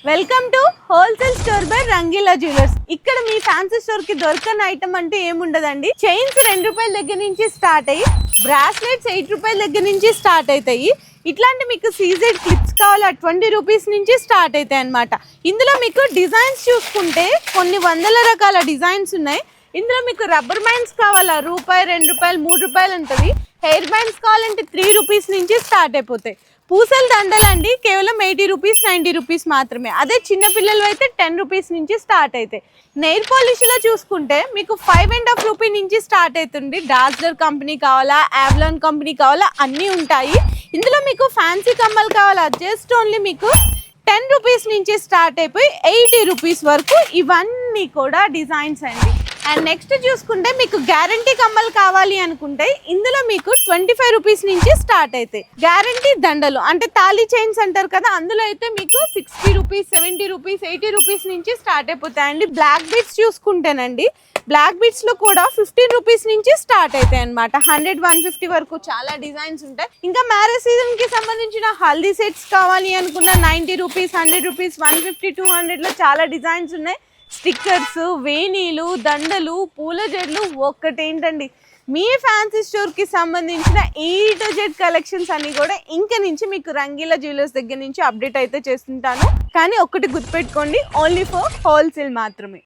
Welcome to wholesale store by Rangeela jewellers. ఇక్కడ మీ fancy store కి దొరకని ఐటమ్ అంటే ఏముండదండి. చైన్స్ ₹2 దగ్గర నుంచి స్టార్ట్ అయ్యి బ్రాస్లెట్స్ ₹8 దగ్గర నుంచి స్టార్ట్ అవుతాయి. ఇట్లాంటి మీకు సీజెడ్ క్లిప్స్ కావాలా ₹20 నుంచి స్టార్ట్ అవుతాయి అన్నమాట. ఇందులో మీకు డిజైన్స్ చూసుకుంటే కొన్ని వందల రకాల డిజైన్స్ ఉన్నాయి. ఇందులో మీకు రబ్బర్ బ్యాండ్స్ కావాలా ₹1, ₹2, ₹3 ఉంటుంది. హెయిర్ బ్యాండ్స్ కావాలంటే ₹3 నుంచి స్టార్ట్ అయిపోతాయి. పూసల దండలు అండి కేవలం ₹80, ₹90 మాత్రమే. అదే చిన్న పిల్లలు అయితే ₹10 నుంచి స్టార్ట్ అవుతాయి. నెయిల్ పాలిష్లో చూసుకుంటే మీకు ₹5.5 నుంచి స్టార్ట్ అవుతుంది. డాజ్లర్ కంపెనీ కావాలా, యావ్లాన్ కంపెనీ కావాలా అన్నీ ఉంటాయి. ఇందులో మీకు ఫ్యాన్సీ కమ్మలు కావాలా జస్ట్ ఓన్లీ మీకు ₹10 నుంచి స్టార్ట్ అయిపోయి ₹80 వరకు ఇవన్నీ కూడా డిజైన్స్ అండి. అండ్ నెక్స్ట్ చూసుకుంటే మీకు గ్యారంటీ కమ్మలు కావాలి అనుకుంటే ఇందులో మీకు ₹25 నుంచి స్టార్ట్ అవుతాయి. గ్యారంటీ దండలు అంటే తాళీ చైన్స్ అంటారు కదా, అందులో అయితే మీకు ₹60, ₹70, ₹80 నుంచి స్టార్ట్ అయిపోతాయండి. బ్లాక్ బీడ్స్ చూసుకుంటేనండి బ్లాక్ బీడ్స్ లో కూడా ₹15 నుంచి స్టార్ట్ అవుతాయి అనమాట. 100, 150 వరకు చాలా డిజైన్స్ ఉంటాయి. ఇంకా మ్యారేజ్ సీజన్ కి సంబంధించిన హల్దీ సెట్స్ కావాలి అనుకున్న ₹90, ₹100, ₹150, $200 లో చాలా డిజైన్స్ ఉన్నాయి. స్టిక్కర్స్, వేణీలు, దండలు, పూల జడలు ఒక్కటేంటండి మీ ఫ్యాన్సీ స్టోర్ కి సంబంధించిన A to Z కలెక్షన్స్ అన్ని కూడా ఇంక నుంచి మీకు రంగీలా జ్యువెలర్స్ దగ్గర నుంచి అప్డేట్ అయితే చేస్తుంటాను. కానీ ఒక్కటి గుర్తుపెట్టుకోండి, ఓన్లీ ఫర్ హోల్సేల్ మాత్రమే.